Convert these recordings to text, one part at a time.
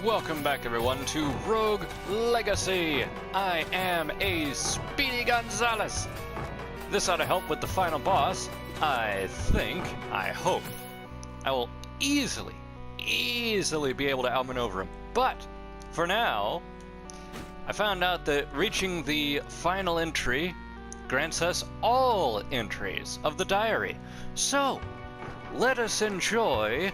welcome back everyone to Rogue Legacy. I am a Speedy Gonzalez. This ought to help with the final boss, I think, I hope. I will easily be able to outmaneuver him. But, for now, I found out that reaching the final entry grants us all entries of the diary. So, let us enjoy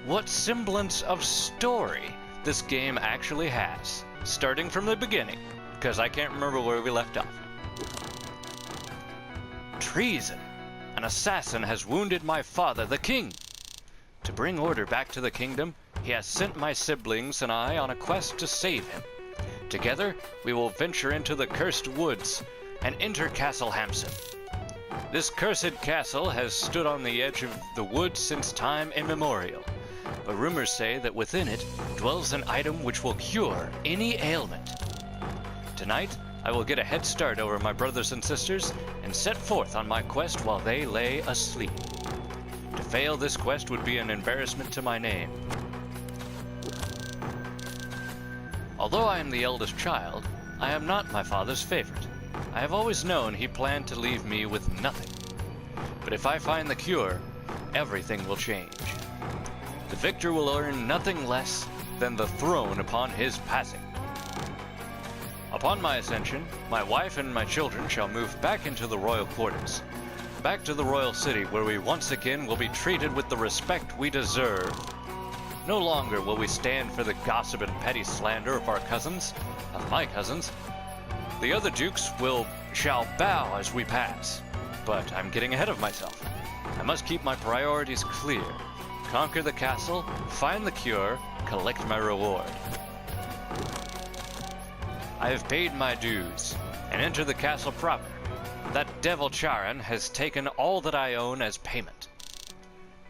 what semblance of story this game actually has, starting from the beginning, because I can't remember where we left off. Treason. An assassin has wounded my father, the king. To bring order back to the kingdom, he has sent my siblings and I on a quest to save him. Together, we will venture into the cursed woods and enter Castle Hampson. This cursed castle has stood on the edge of the woods since time immemorial, but rumors say that within it dwells an item which will cure any ailment. Tonight, I will get a head start over my brothers and sisters and set forth on my quest while they lay asleep. To fail this quest would be an embarrassment to my name. Although I am the eldest child, I am not my father's favorite. I have always known he planned to leave me with nothing. But if I find the cure, everything will change. The victor will earn nothing less than the throne upon his passing. Upon my ascension, my wife and my children shall move back into the royal quarters, back to the royal city where we once again will be treated with the respect we deserve. No longer will we stand for the gossip and petty slander of our cousins, of my cousins. The other dukes shall bow as we pass. But I'm getting ahead of myself. I must keep my priorities clear. Conquer the castle, find the cure, collect my reward. I have paid my dues, and enter the castle proper. That devil Charon has taken all that I own as payment.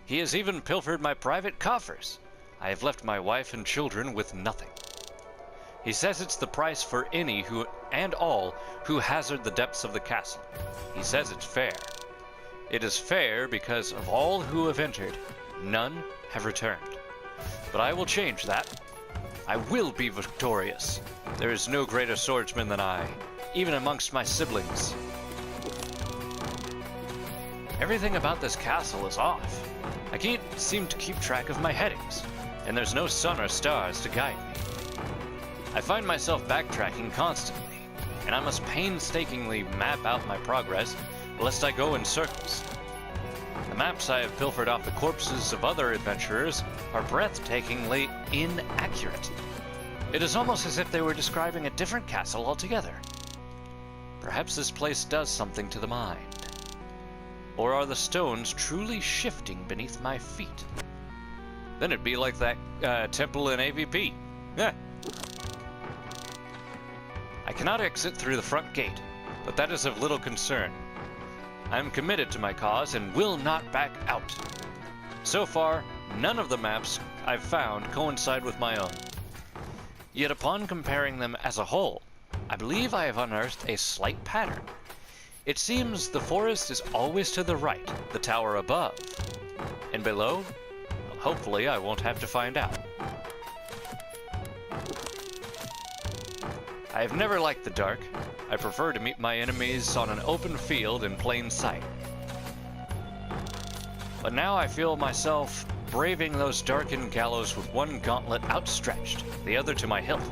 He has even pilfered my private coffers. I have left my wife and children with nothing. He says it's the price for any and all who hazard the depths of the castle. He says it's fair. It is fair because of all who have entered, none have returned. But I will change that. I will be victorious. There is no greater swordsman than I, even amongst my siblings. Everything about this castle is off. I can't seem to keep track of my headings, and there's no sun or stars to guide me. I find myself backtracking constantly, and I must painstakingly map out my progress lest I go in circles. The maps I have pilfered off the corpses of other adventurers are breathtakingly inaccurate. It is almost as if they were describing a different castle altogether. Perhaps this place does something to the mind. Or are the stones truly shifting beneath my feet? Then it'd be like that temple in AVP. Yeah. I cannot exit through the front gate, but that is of little concern. I am committed to my cause and will not back out. So far, none of the maps I've found coincide with my own. Yet upon comparing them as a whole, I believe I have unearthed a slight pattern. It seems the forest is always to the right, the tower above. And below? Well, hopefully I won't have to find out. I have never liked the dark. I prefer to meet my enemies on an open field in plain sight. But now I feel myself braving those darkened gallows with one gauntlet outstretched, the other to my hilt.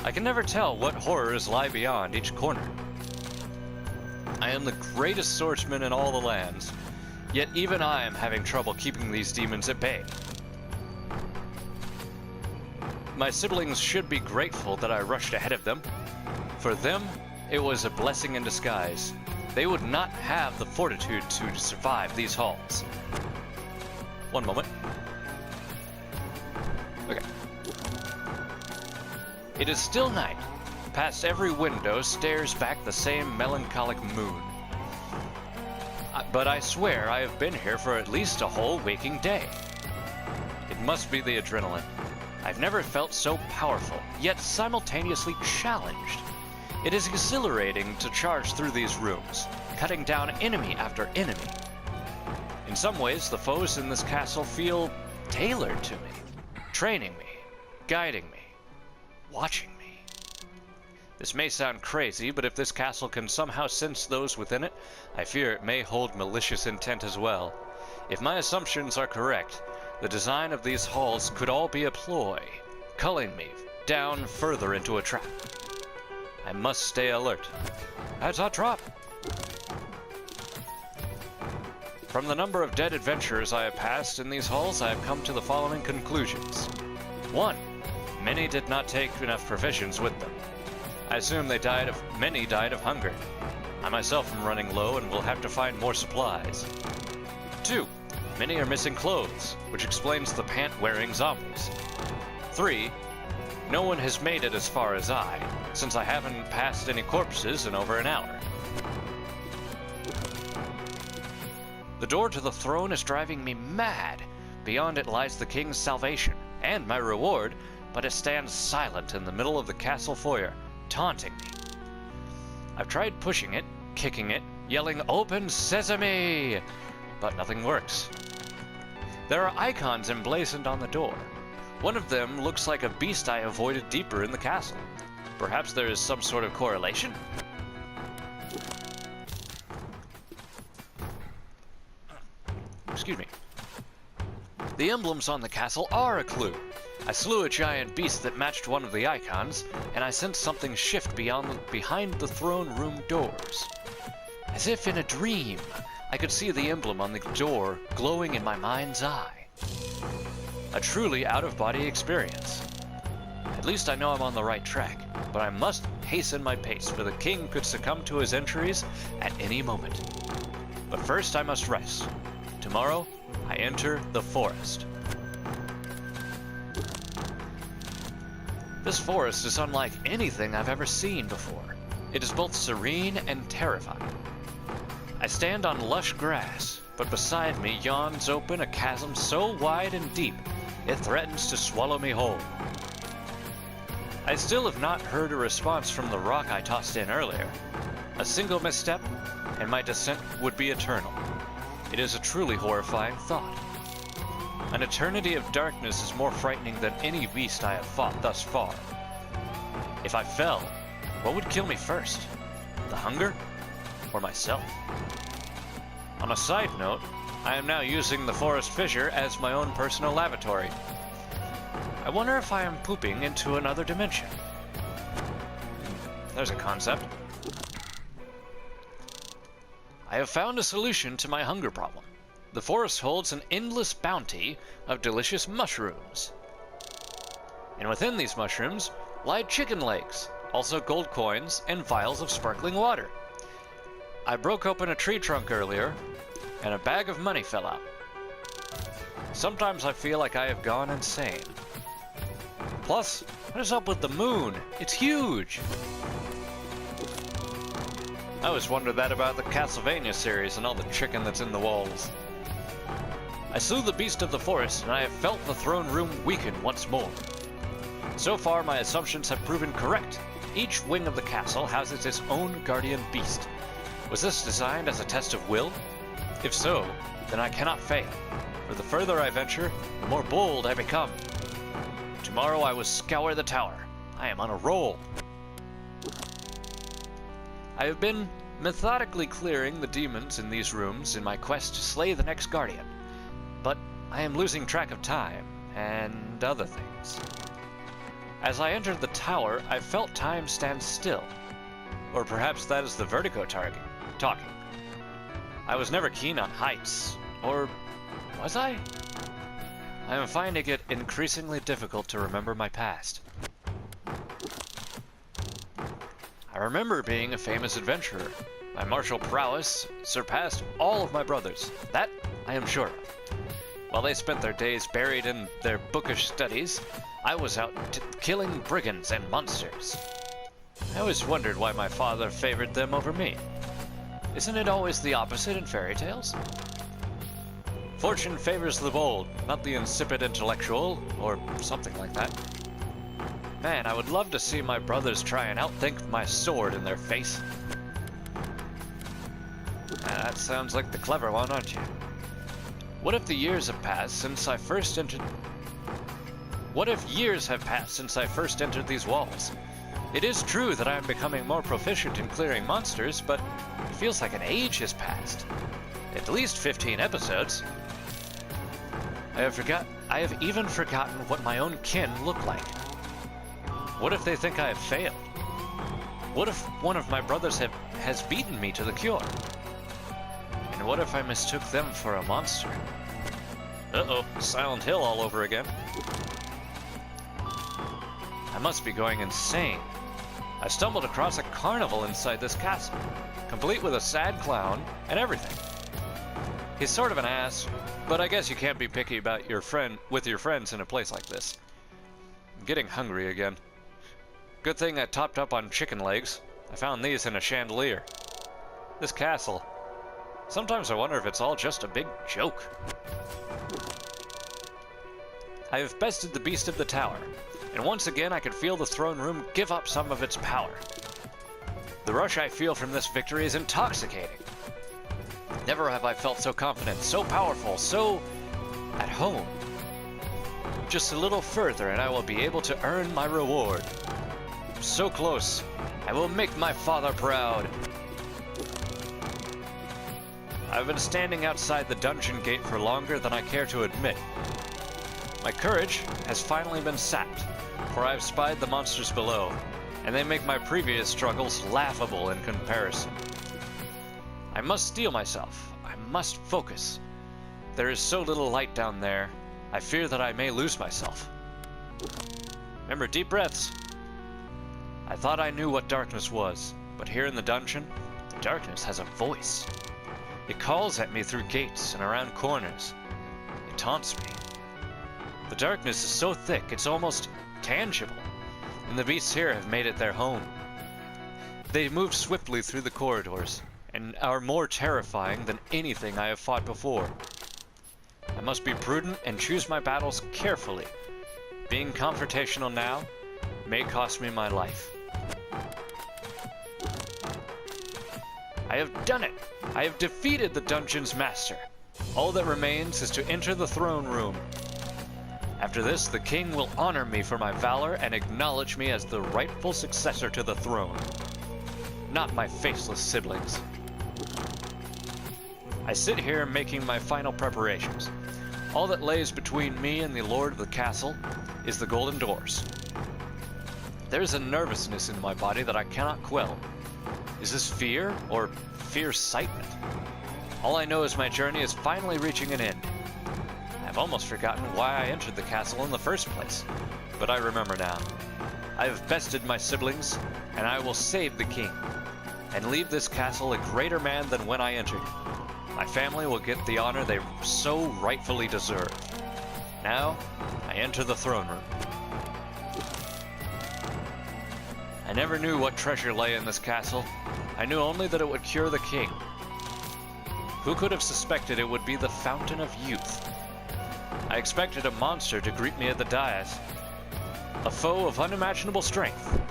I can never tell what horrors lie beyond each corner. I am the greatest swordsman in all the lands, yet even I am having trouble keeping these demons at bay. My siblings should be grateful that I rushed ahead of them. For them, it was a blessing in disguise. They would not have the fortitude to survive these halls. One moment. Okay. It is still night. Past every window stares back the same melancholic moon. But I swear I have been here for at least a whole waking day. It must be the adrenaline. I've never felt so powerful, yet simultaneously challenged. It is exhilarating to charge through these rooms, cutting down enemy after enemy. In some ways, the foes in this castle feel tailored to me, training me, guiding me, watching me. This may sound crazy, but if this castle can somehow sense those within it, I fear it may hold malicious intent as well. If my assumptions are correct, the design of these halls could all be a ploy, culling me down further into a trap. I must stay alert. That's a trap! From the number of dead adventurers I have passed in these halls, I have come to the following conclusions. 1. Many did not take enough provisions with them. I assume many died of hunger. I myself am running low and will have to find more supplies. 2. Many are missing clothes, which explains the pant-wearing zombies. 3. No one has made it as far as I, since I haven't passed any corpses in over an hour. The door to the throne is driving me mad. Beyond it lies the king's salvation, and my reward, but it stands silent in the middle of the castle foyer, taunting me. I've tried pushing it, kicking it, yelling, "Open Sesame!" but nothing works. There are icons emblazoned on the door. One of them looks like a beast I avoided deeper in the castle. Perhaps there is some sort of correlation? Excuse me. The emblems on the castle are a clue. I slew a giant beast that matched one of the icons, and I sensed something shift behind the throne room doors. As if in a dream, I could see the emblem on the door glowing in my mind's eye. A truly out-of-body experience. At least I know I'm on the right track, but I must hasten my pace, for the king could succumb to his injuries at any moment. But first I must rest. Tomorrow, I enter the forest. This forest is unlike anything I've ever seen before. It is both serene and terrifying. I stand on lush grass, but beside me yawns open a chasm so wide and deep, it threatens to swallow me whole. I still have not heard a response from the rock I tossed in earlier. A single misstep, and my descent would be eternal. It is a truly horrifying thought. An eternity of darkness is more frightening than any beast I have fought thus far. If I fell, what would kill me first? The hunger? Or myself? On a side note, I am now using the forest fissure as my own personal lavatory. I wonder if I am pooping into another dimension. There's a concept. I have found a solution to my hunger problem. The forest holds an endless bounty of delicious mushrooms. And within these mushrooms lie chicken legs, also gold coins, and vials of sparkling water. I broke open a tree trunk earlier, and a bag of money fell out. Sometimes I feel like I have gone insane. Plus, what is up with the moon? It's huge! I always wondered that about the Castlevania series and all the chicken that's in the walls. I slew the beast of the forest, and I have felt the throne room weaken once more. So far, my assumptions have proven correct. Each wing of the castle houses its own guardian beast. Was this designed as a test of will? If so, then I cannot fail. For the further I venture, the more bold I become. Tomorrow I will scour the tower. I am on a roll. I have been methodically clearing the demons in these rooms in my quest to slay the next guardian. But I am losing track of time and other things. As I entered the tower, I felt time stand still. Or perhaps that is the vertigo talking. I was never keen on heights. Or was I? I am finding it increasingly difficult to remember my past. I remember being a famous adventurer. My martial prowess surpassed all of my brothers. That I am sure of. While they spent their days buried in their bookish studies, I was out killing brigands and monsters. I always wondered why my father favored them over me. Isn't it always the opposite in fairy tales? Fortune favors the bold, not the insipid intellectual, or something like that. Man, I would love to see my brothers try and outthink my sword in their face. That sounds like the clever one, aren't you? What if the years have passed since I first entered... What if years have passed since I first entered these walls? It is true that I am becoming more proficient in clearing monsters, but it feels like an age has passed. At least 15 episodes. I have even forgotten what my own kin look like. What if they think I have failed? What if one of my brothers has beaten me to the cure? And what if I mistook them for a monster? Uh-oh, Silent Hill all over again. I must be going insane. I stumbled across a carnival inside this castle, complete with a sad clown and everything. He's sort of an ass, but I guess you can't be picky about your friends in a place like this. I'm getting hungry again. Good thing I topped up on chicken legs. I found these in a chandelier. This castle. Sometimes I wonder if it's all just a big joke. I have bested the beast of the tower, and once again I can feel the throne room give up some of its power. The rush I feel from this victory is intoxicating. Never have I felt so confident, so powerful, so at home. Just a little further and I will be able to earn my reward. So close. I will make my father proud. I've been standing outside the dungeon gate for longer than I care to admit. My courage has finally been sapped, for I have spied the monsters below, and they make my previous struggles laughable in comparison. I must steel myself. I must focus. There is so little light down there, I fear that I may lose myself. Remember, deep breaths. I thought I knew what darkness was, but here in the dungeon, the darkness has a voice. It calls at me through gates and around corners. It taunts me. The darkness is so thick, it's almost tangible, and the beasts here have made it their home. They move swiftly through the corridors, and are more terrifying than anything I have fought before. I must be prudent and choose my battles carefully. Being confrontational now may cost me my life. I have done it! I have defeated the dungeon's master. All that remains is to enter the throne room. After this, the king will honor me for my valor and acknowledge me as the rightful successor to the throne. Not my faceless siblings. I sit here making my final preparations. All that lays between me and the lord of the castle is the golden doors. There is a nervousness in my body that I cannot quell. Is this fear or fear-sightement? All I know is my journey is finally reaching an end. I've almost forgotten why I entered the castle in the first place, but I remember now. I have bested my siblings, and I will save the king, and leave this castle a greater man than when I entered. My family will get the honor they so rightfully deserve. Now, I enter the throne room. I never knew what treasure lay in this castle. I knew only that it would cure the king. Who could have suspected it would be the Fountain of Youth? I expected a monster to greet me at the dais, a foe of unimaginable strength.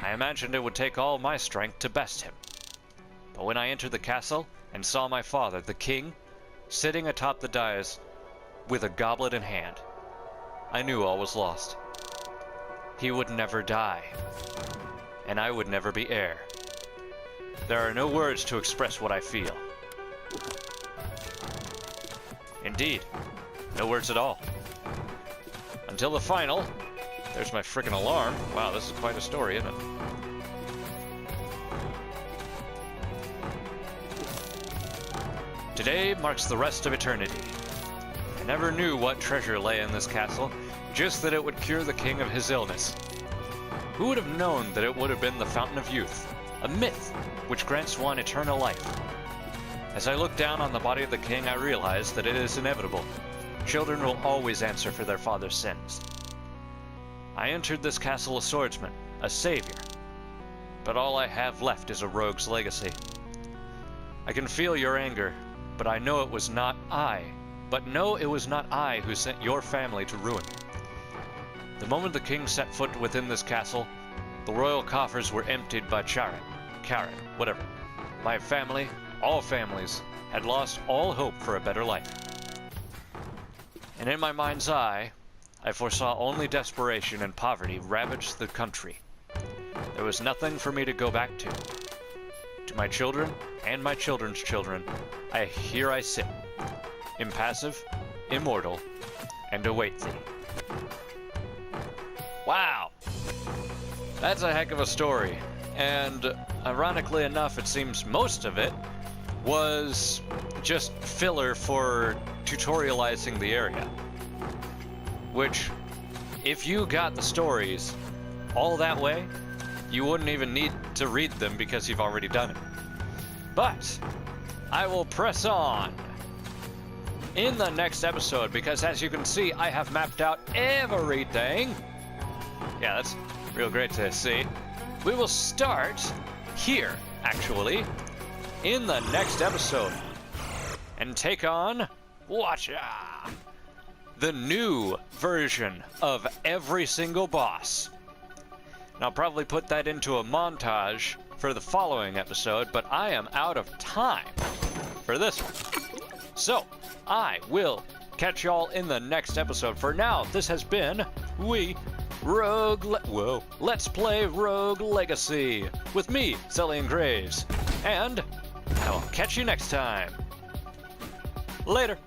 I imagined it would take all my strength to best him. But when I entered the castle and saw my father, the king, sitting atop the dais with a goblet in hand, I knew all was lost. He would never die, and I would never be heir. There are no words to express what I feel. Indeed, no words at all. Until the final. There's my frickin' alarm. Wow, this is quite a story, isn't it? Today marks the rest of eternity. I never knew what treasure lay in this castle, just that it would cure the king of his illness. Who would have known that it would have been the Fountain of Youth, a myth which grants one eternal life? As I look down on the body of the king, I realize that it is inevitable. Children will always answer for their father's sins. I entered this castle a swordsman, a savior, but all I have left is a rogue's legacy. I can feel your anger, but I know it was not I. But no, it was not I who sent your family to ruin. The moment the king set foot within this castle, the royal coffers were emptied by Karen, whatever. My family, all families, had lost all hope for a better life. And in my mind's eye, I foresaw only desperation and poverty ravage the country. There was nothing for me to go back to. To my children and my children's children, here I sit, impassive, immortal, and await thee. Wow! That's a heck of a story. And ironically enough, it seems most of it was just filler for tutorializing the area. Which, if you got the stories all that way, you wouldn't even need to read them because you've already done it. But I will press on in the next episode because, as you can see, I have mapped out everything. Yeah, that's real great to see. We will start here, actually, in the next episode and take on Watcha, the new version of every single boss. And I'll probably put that into a montage for the following episode, but I am out of time for this one. So, I will catch y'all in the next episode. For now, this has been Let's Play Rogue Legacy with me, XelionGraves, and I will catch you next time. Later.